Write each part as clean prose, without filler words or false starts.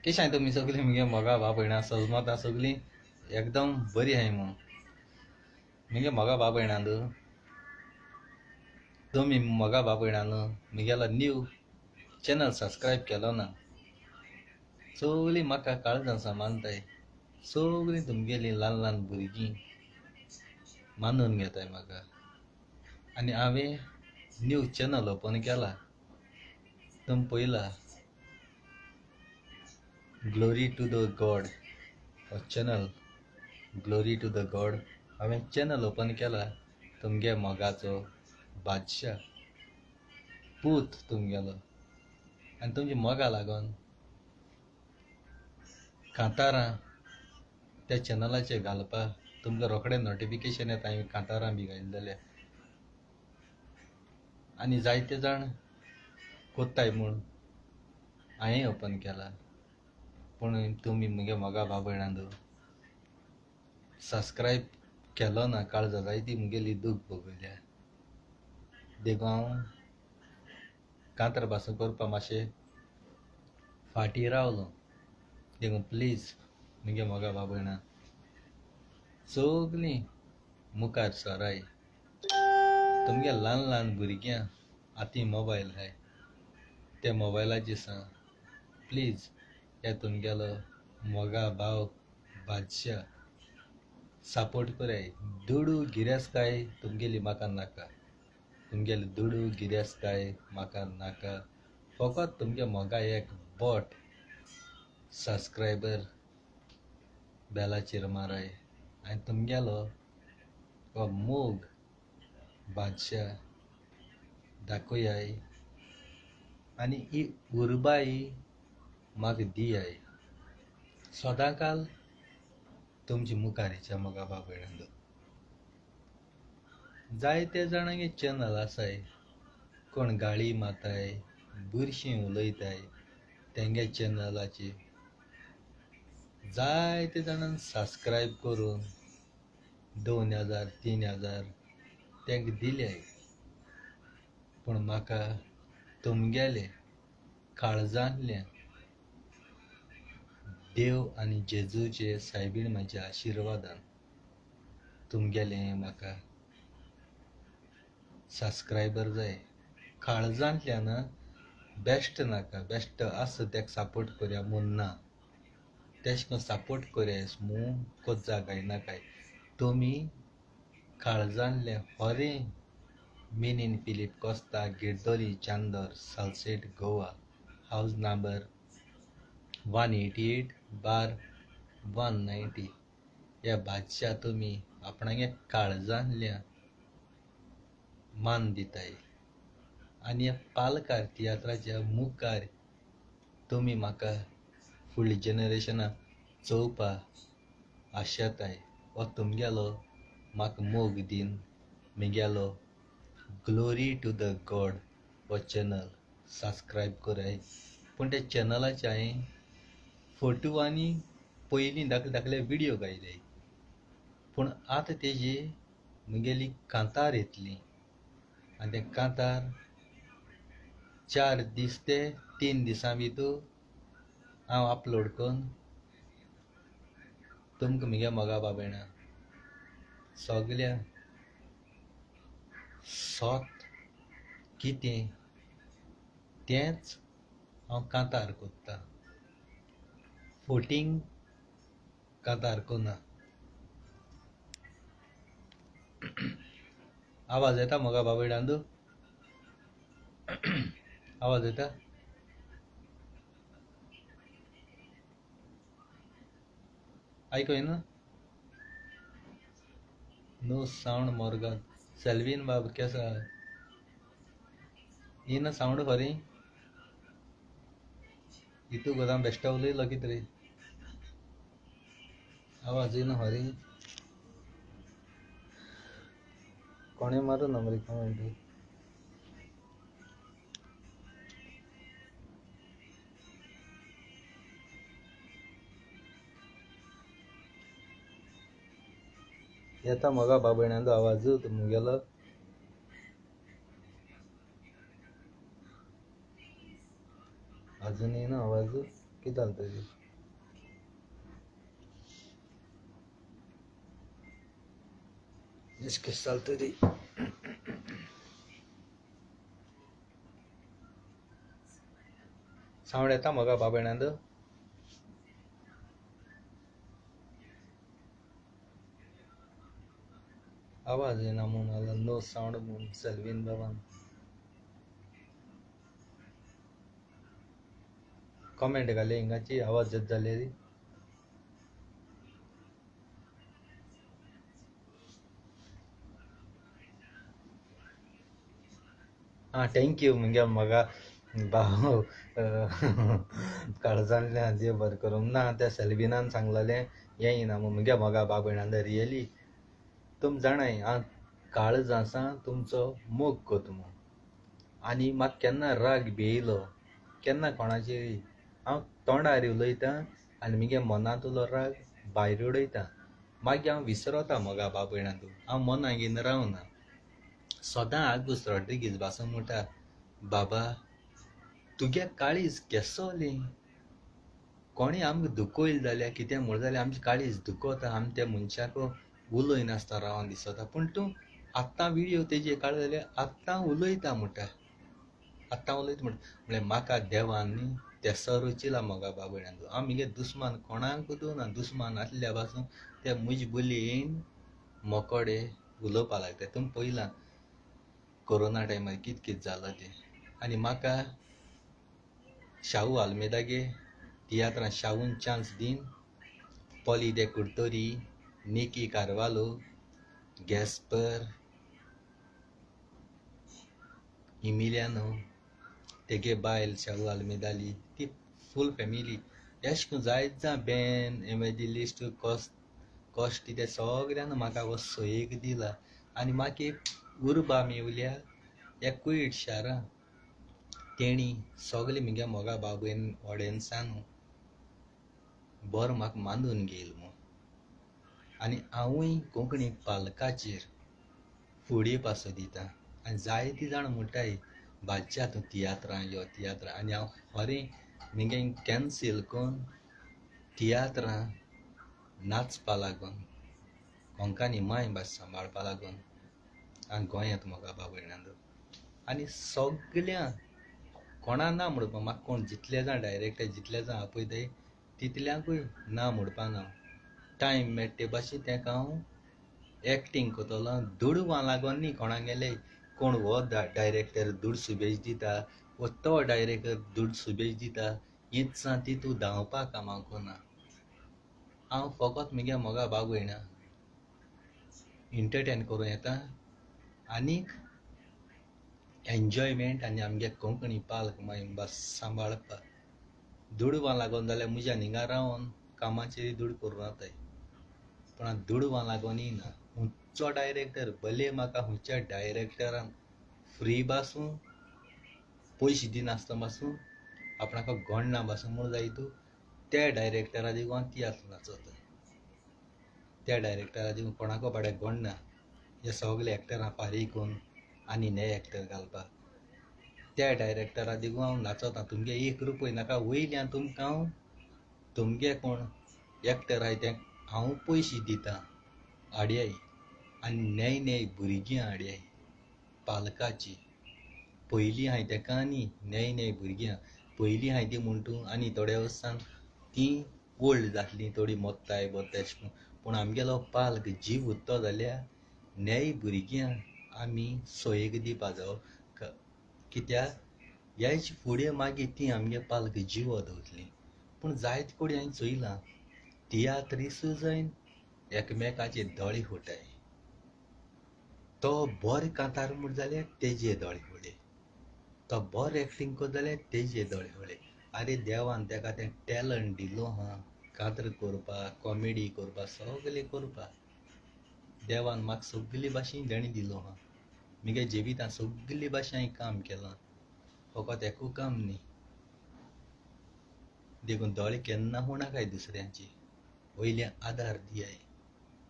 कशी आहे तुम्ही सगळी मगे मोगा बाप येणार सजमता सगळी एकदम बरी आहे मग मगे मोगा बाप येणार तुम्ही मोगा बाप येणार मगेला न्यू चॅनल सबस्क्राईब केलो ना सगळी म्हाका काळजां मानताय सगळी तुमगेली ल्हान ल्हान भुरगीं मानून घेताय म्हाका आनी हांवें न्यू चॅनल ओपन केला तुमी पयला glory to the God channel glory to the God हांवें चॅनल ओपन केला तुमगे मोगाचो बादशाह पूत तुमगेलो आनी तुमची मोगा लागोन कांतारां त्या चॅनलाचेर घालपा तुमकां रोखडें नोटिफिकेशन येता हांवें कांतारां बी घायल जाल्यार आनी जायते जाण कोत्ताय म्हूण हांवें ओपन केला पूण तुमी मुगे मोगा बाब भयणांदो सबस्क्रायब केलो ना काळजां जायती मुगेली दूख भोगयल्या देखून हांव कांतार पासून करपा मातशें फाटीं रावलो देखून प्लीज मुगे मोगा बाब भयणां सगलीं मुखार सराय तुमगे ल्हान ल्हान भुरग्यां हातीं मोबायल आहाय त्या मोबायलाचेर सा प्लीज हे तुमगेलो मोगा भाव बादशाह सपोर्ट कराय दुडू गिरेस्तकाय तुमगेली म्हाका नाका तुमगेली दुडू गिरेस्तकाय म्हाका नाका फकत तुमगे मोगा एक बोट सबस्क्रायबर बेलाचेर माराय आनी तुमगेलो हो मोग बादशाह दाखोयाय आनी ही उर्बाई म्हाका दियाय सदांकाल तुमची मुखारीच्या मोगा बाब भयणांदो जायते जाणांगे चॅनल आसाय कोण गाळी माताय बुरशीं उलयताय तेंगे चॅनलाचेर जायते जाणांन सबस्क्रायब करून 2000 3000 तेंकां दिल्याय पूण म्हाका तुमगेले काळजांतल्यान देव आनी जेजूचे सायबीण म्हाज्या आशिर्वादान तुमगेले म्हाका सबस्क्रायबर जाय काळजांतल्यान बेश्ट नाका बेश्ट आसा तेका सपोर्ट करया म्हूण ना तेश कोन्न सपोर्ट करया म्हूण कोज्जा गायनाकाय तुमी काळजांतले खरें मिनीन फिलीप कोस्ता गिर्दोली चांदोर सालसेट गोवा हावज नंबर 188 बार 190 ह्या बादशाह तुमी आपणागे काळजांतल्यान मान दिताय आनी ह्या पालकार तियात्राच्या मुखार तुमी म्हाका फुडल्या जेनरेशनाक चोवपा आशेताय हो तुमगेलो म्हाका मोग दीन मुगेलो ग्लोरी टू द गॉड हो चॅनल सबस्क्रायब कराय पूण त्या चॅनलाचे हांवें फोटो आनी पयलीं दाखले विडियो घायले पूण आतां तेजी मुगेली कांतार येतली आनी तें कांतार 4 दीस ते 3 दिसां भितर हांव अपलोड करून तुमकां मुगे मोगा बाब भयणां सगल्या सोत कितें तेंच हांव कांतार कोत्ता, फोटींग कांतार कोना. आवाज येता मोगा बाबयडांदू? आवाज येता? ऐकू येना? No sound Morgan. सेल्विन बाब कैसा है? येना साऊंड खरी? इतू गोदाम बेश्टा उलयलो कितें रे? आवाज येना खरी? कोणे मारू ना मरे कमेंट. येता मोगा बाबयणांचो आवाज तुमगेलो? अजून येना आवाज? कितें जालें तरी? कशें जालें तरी? साऊंड येता मोगा बाबयणांचो? आवाज येना म्हूण जाल्यार नो साऊंड म्हूण सेल्वीन बाबान कमेंट घाले हिंगाची आवाज येत जाल्यार. हां थँक्यू मुगे म्हाका भाव काळजांतल्यान देव बरें करूं. ना त्या सेल्विनान सांगलेलें हें येना म्हूण मुगे मोगा बाबयणांचो रियली. तुम जाणाय हांव काळज आसा तुमचो मोग कोत म्हूण. आनी म्हाका केन्ना राग भियेलो केन्ना कोणाचेर हांव तोंडार उलयतां आनी मुगे मनांतलो राग भायर उडयतां. मागीर हांव विसरता मोगा बाबयणांतू. हांव मनां घेवन रावना. सोदां आगोस्त रॉड्रिगीस पासून म्हणटा बाबा तुगे काळीज केसोलें. कोणें आमकां दुखोयल जाल्यार कितें म्हूण जाल्यार आमचें काळीज दुखोता. आमी त्या मनशाक उलोयनासतना रावन दिसता. पूण तूं आत्तां विडियो तेजेर काडलो जाल्यार आत्तां उलयता म्हणटा. आत्तां उलयता म्हणल्यार म्हाका देवान न्ही तेसो रचिला मोगा बाबयणांचो. हांव मुगे दुस्मान कोणाकूच दिवना. दुस्मान आसल्या पासून ते म्हजे बोलयेन मोकोडे उलोवपा लागता. तुमी पयलां कोरोना टायमार कितें कितें जालां तें. आनी म्हाका शाहू आल्मेदागे तियात्रां शाहून चान्स दीन पॉली दे कुर्तोरी, निकी कार्वालो, गॅस्पर, इमिलियानो, तेगे बायल शाहू आल्मेदाली ती फूल फॅमिली एश कोन्न जायत जां बॅन एवेंजलिस्ट कॉस्ट ते सगळ्यान म्हाका हो सयेक दिला. आनी म्हाका एक उर्बा मेवल्या एकूय शारां तेणी सगळे मुगे मोगा बाबयन ऑडियन्सान बरो म्हाका मानून घेयल म्हूण. आनी हांवूय कोंकणी पालकाचेर फुडें पासो दितां. आनी जायतीं जाणां म्हणटाय बाज्या तूं तियात्रां यो तियात्रां. आनी हांव खरें मुगे कॅन्सील कोन्न तियात्रां नाचपा लागून कोंकणी मायभास सांबाळपा लागून हांव गोंयांत मोगा बाबयणांचो. आनी सगळ्यांक कोणा ना म्हणपा म्हाका कोण जितले जाण डायरेक्टर जितले जाण आपयताय तितल्यांकूय ना म्हणपा ना. टायम मेळटा ते भाशेन तेका हांव एक्टींग कोत्तोलो. दुडवां लागोन न्ही कोणागेले कोण हो डायरेक्टर दूड सुबेज दिता वो तो डायरेक्टर दूड सुबेज दिता हिंचां तितू धांवपा कामां कोना. हांव फकत मुगे मोगा बाबयणा इंटरटेन करूं येता आनीक एन्जॉयमेंट आनी आमगे कोंकणी पालक मायभास सांबाळपा. दुडवां लागोन जाल्यार म्हज्या हिंगा रावन कामाचेर दूड करूं जाताय. पूण हांव दुडवां लागोन येयना. खंयचो डायरेक्टर भले म्हाका खंयच्या डायरेक्टरान फ्री बासूं पयशे दिनासतना बासूं आपणाको गोंडना बासूं म्हूण जाय तूं त्या डायरेक्टरा दिगू हांव तियात्र नाचोता. त्या डायरेक्टरा दिगू कोणाको बाडे गोंडना हे सगळे एक्टरां फारीक कोन्न आनी नवे एक्टर घालपा. त्या डायरेक्टरा दिगू हांव नाचोता. तुमगे एक रुपय नाका वयल्यान तुमकां हांव तुमगे कोण एक्टर आहाय तेंक हांव पयशे दितां हाडयाय. आनी नये नये भुरगीं हाडयाय पालकाची. पयलीं आहाय तेका न्ही नये नये भुरगीं पयलीं हांवें ती म्हणटू आनी थोड्या वर्सान ती ओल्ड जातली थोडी मोत्ताय बोत्ताय अशें करून. पूण आमगेलो पालक जीव उत्तो जाल्यार नेय भुरग्यां आमी सोयेक दिवपा जावो कित्याक ह्याच फुडें मागीर ती आमगे पालक जिवो दवरतलीं. पूण जायते कोडी हांवें चोयलां तियात्रिसूय जायन एकामेकाचे दोळे फुटाय. तो बरो कांतार म्हूण जाल्यार तेजे दोळे फुडे, तो बरो एक्टींग करता जाल्यार तेजे दोळे फुडे. आरे देवान तेका तें टॅलंट दिलो हा कांतर करपाक, कॉमेडी करपाक, सगलें करपाक. देवान म्हाका सगले भाशेन देणे दिलो हा. म्हगे जिवितांत सगले भाशेन हांवें काम केलां. फकत एकू काम न्ही. देखून दोळे केन्ना हुनाकाय दुसऱ्यांचे. वयल्यान आदार दियाय,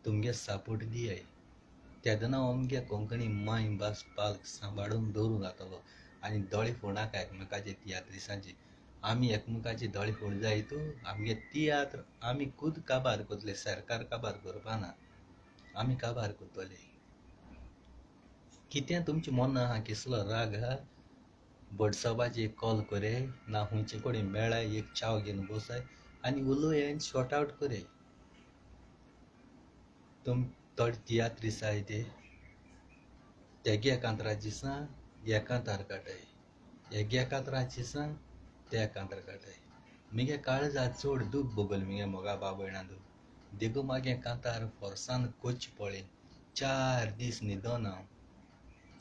तुमगे सपोर्ट दियाय. तेदना अमगे कोंकणी माय भास पालक सांबाळून दवरूंक जातलो. आनी दोळे फोडनाका एकामेकाचे तियात्रिसांचे. आमी एकामेकाचे दोळे फोड जायतू आमगे तियात्र आमी खूद काबार करतले. सरकार काबार करपा ना, आमी काबार करतले. कितें तुमचे मोन आहा कसलो राग आहा वॉट्सॅपाचेर कॉल कराय ना खुंयचे कडेन मेळाय एक चाव घेवन बसाय आनी उलोय आनी शॉर्ट आवट कराय. तुम थोडे तियात्रीस आहाय तेगे कांतराचे दिसा हे कांतार काटाय, हेगे कांतराचे दिसा ते कांतार काटाय. म्हगे काळजा चड दूख भोगल म्हगे मोगा भाव भयणां. देखू मागे कांतार फोर्सान कोच पळय. 4 दीस न्हिदोन हांव,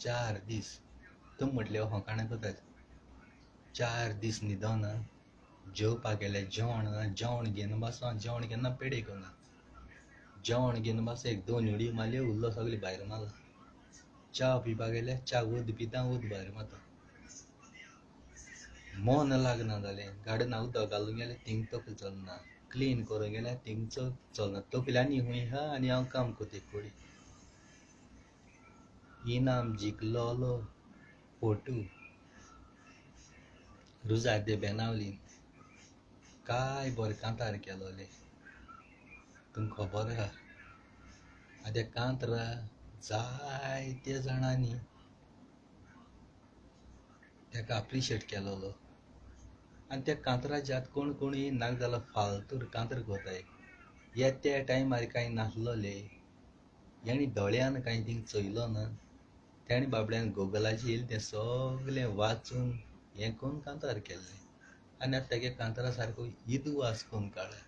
4 दीस. तुम म्हटले होकाणे कोतात 4 दीस न्हिदोन जेवपाक गेले जेवण घेवन बसो जेवण केन्ना पेडेक ना. जेवण घेवन बसो एक 2 उडी मारल्यो उरलो सगळें भायर मारला. च्या पिवपाक गेले च्या उद पिता उद भायर मारता. मोन लागना जालें गाडना उदक घालूंक गेलें थिंग तकली चलना. क्लीन करूंक गेलें थिंग चलना. तकली आनी खूंय आहा आनी हांव काम कोरता एक कडेन. इनाम जिखलोलो फोटू रुजार दे बेनावलीन काय बरें कांतार केलोलें तुमकां खबर आहा. आनी त्या कांतरा जायत्या जाणांनी तेका अप्रिशिएट केलोलो. आनी त्या कांतराचे आतां कोण कोणूय नाका जाल्यार फालतूर कांतर कोताय. हे त्या टायमार कांय नासलोलें. हेणी दोळ्यान कांय थिंग चोयलो ना. तेणें बाबड्यान गुगलाचेर येयलें तें सगलें वाचून हें करून कांतार केल्लें. आनी आतां तेगे कांतरा सारको इदवास करून काडला.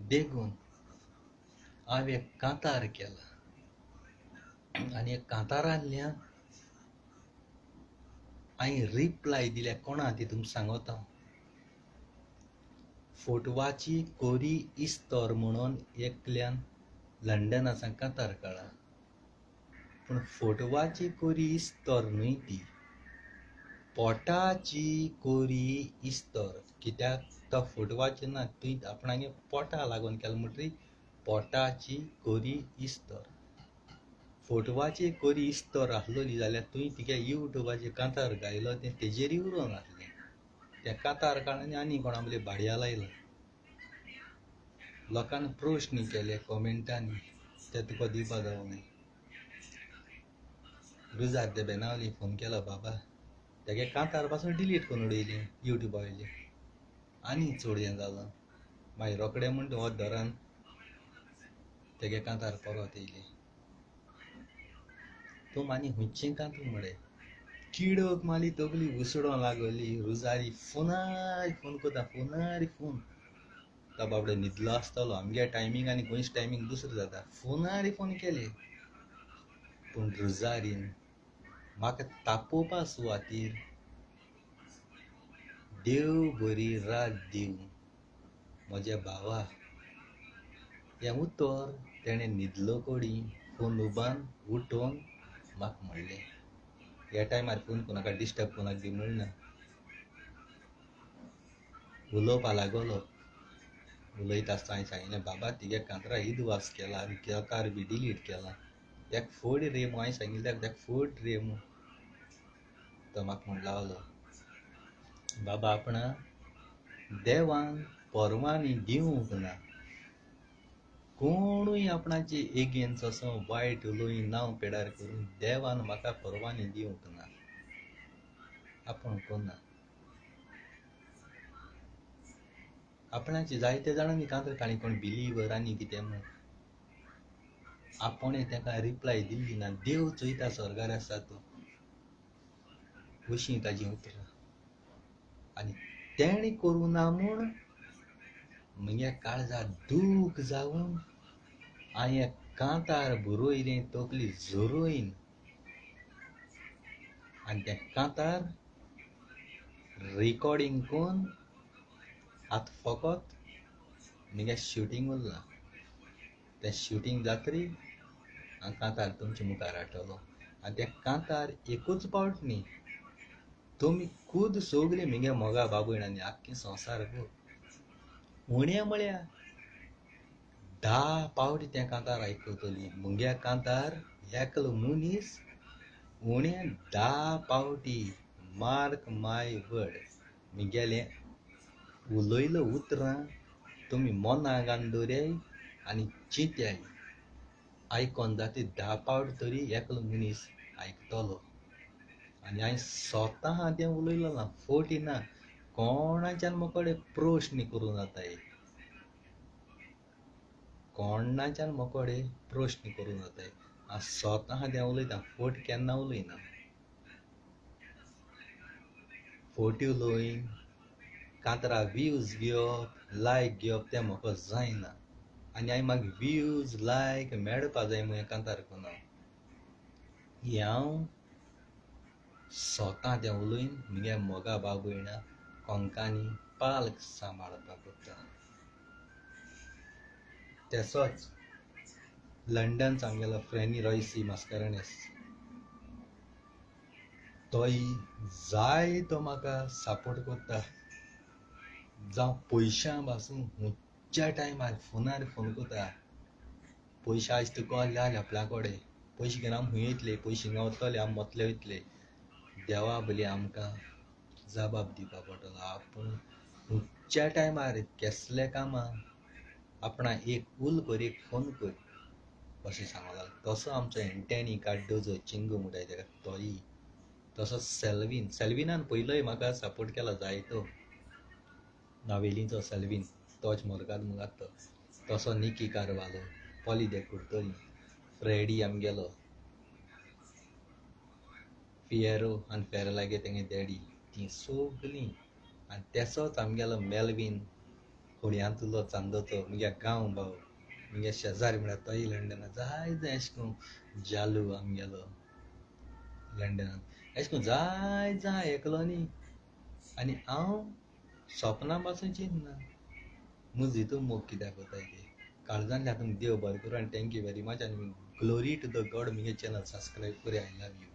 देखून हांव एक कांतार केला आनी एक कांतारांतल्यान हांवें रिप्लाय दिल्या कोणा ती तुमकां सांगोता हांव. फोटवाची कोरी इस्तोर म्हणून एकल्यान लंडनासान कांतार काडला. पूण फोटवाची कोरी इस्तोर न्हय ती, पोटाची कोरी इस्तोर. कित्याक तो फोटवाची ना तुवें आपणागे पोटा लागून केला म्हणटरी पोटाची कोरी इस्तोर. फोटवाची कोरी इस्तोर आसलोली जाल्यार तुवें तिगे यूट्यूबाचेर कांतार घायलो तें तेजेरूय उरोंक आसलें. तें कांतार काडून आनी कोणा भाडयां लायला. लोकांनी प्रश्न केले कॉमेंटांनी ते तुका दिवपा जावंक. रुजार दे बेनावली फोन केलो बाबा तेगे कांतार पासून डिलीट करून उडयलें यूट्यूबा वयलें. आनी चड हें जालो. मागीर रोखडें म्हणटा हो धरान तेगे कांतार परत येयलें. तूं आनी खुंयचें कांतर मरे किडोक मारली तगली उसडों लागली. रुजारी फोनार फोन कोता फोनार फोन. तो बाबडो न्हिदलो आसतलो. आमगे टायमींग आनी गोंयचो टायमींग दुसरो जाता. फोनार फोन केले. पूण रुजारीन म्हाका तापोवपा सुवातेर देव बरी रात दिवं म्हज्या भावा हें उतर तेणें न्हिदलो कोडी फोन उबान उठोवन म्हाका म्हणलें. ह्या टायमार फोन कोणाक डिस्टर्ब कोणाक बी म्हणना. उलोवपा लागलो. उलयता आसतना हांवें सांगिल्लें बाबा तिगे कांतरा इदवास केला आनी कांतार बी डिलीट केला. तेका फोड रे म्हूण हांवें सांगिल्लें तेका फोड रे म्हूण. तो म्हाका म्हूण लागलो बाबा आपणा देवान परवानी दिवंक ना. कोणूय आपणाचे एगेन्स्ट असो वायट उलोवन नांव पिड्यार करून देवान म्हाका परवानी दिवंक ना. आपूण कोन्ना. आपणाची जायते जाणांनी कांतर काणी कोण बिलीवर आनी कितें म्हूण आपणे ताका रिप्लाय दिल्ली ना. देव चोयता स्वर्गार आसा तो, अशीं ताजी उतरां. आनी तेणी करूं ना म्हूण म्हगे काळजां दूख जावन हांवें कांतार बरोयलें तकली झरोयन. आनी तें कांतार रिकॉर्डिंग करून आतां फकत म्हगे शुटींग उरलां. तें शुटींग जातरी हांव कांतार तुमच्या मुखार हाडटलों. आनी तें कांतार एकूच पावट न्ही, तुमी खूद सगळीं म्हगे मोगा बाबयण आनी आख्खें संवसार उण्या म्हळ्यार 10 पावटी तें कांतार आयकतलीं. म्हगे कांतार एकलो मनीस उण्या 10 पावटी, मार्क माय वर्ड, म्हगेलें उलयलो उतरां तुमी मोना घालन दवराय आनी चिंत्याय, आयकोन जाता 10 पावट तरी एकलो मनीस आयकतलो. आनी हांवें स्वता तें उलयलो ना, फोटी ना. कोणाच्यान मोकोडे प्रश्न करूं जाताय, कोणाच्यान मोकोडे प्रश्न करूं जाताय. हांव स्वता तें उलयतां, फोट केन्ना उलयना. फोटी उलोयन कांतरा व्यूज घेवप, लायक घेवप तें म्हाका जायना. आनी म्हाका व्यूज लायक मेळपा जाय म्हूण कांतार करना. हें हांव स्वता तें उलयन म्हगे मोगा बाबयणां कोंकानी पालक सांबाळपाक कोत्ता. तेसोच लंडनचो आमगेलो फ्रॅनी रॉयसी मास्कारेन्हस, तोय जायतो म्हाका सपोर्ट कोत्ता. जावं पयशां पासून खुंयच्या टायमार फोनार फोन कोत्ता. पयशे आयज तुका आहले जाल्यार आपल्या कोडे पयशे घेवन आमी खूंय वयतले, पयशे गावतले आमी मोतले वयतले. देवा बली आमकां जबाब दिवपा पडटलो. आपूण खुंयच्या टायमार केसलें कामां आपणा एक उल कर, एक फोन कर अशें सांगूंक लागलो. तसो आमचो एंटनी कार्डोजो चिंगू म्हणटाय तेका, तोयी. तसोच सेल्विनान पयलोय म्हाका सपोर्ट केला जायतो. नावेलींचो सेल्वीन, तोच मोरगाद मुगाद तो. तसो निकी कारवालो, पॉली दे कुर्तोरी, फ्रेडी आमगेलो, फिएरो आनी फेरलागे तेंगे डॅडी, तीं सोगलीं. आनी तेसोच आमगेलो मेल्वीन, होडयांतलो चांदोचो, म्हगे गांव भाव, म्हगे शेजारी म्हळ्यार तोयी लंडनांत. जायत एशें कोन्न जालू आमगेलो लंडनांत. एशें कोन्न जायत जाण आयकलो न्ही. आनी हांव सपना पासून चिंतना म्हूज हितून मोग कित्याक कोताय ते. काळजांतल्यान तुमकां देव बरें करूं आनी थँक्यू वेरी मच. आनी ग्लोरी टू द गॉड, म्हगे चॅनल सबस्क्रायब कोरया. I love you.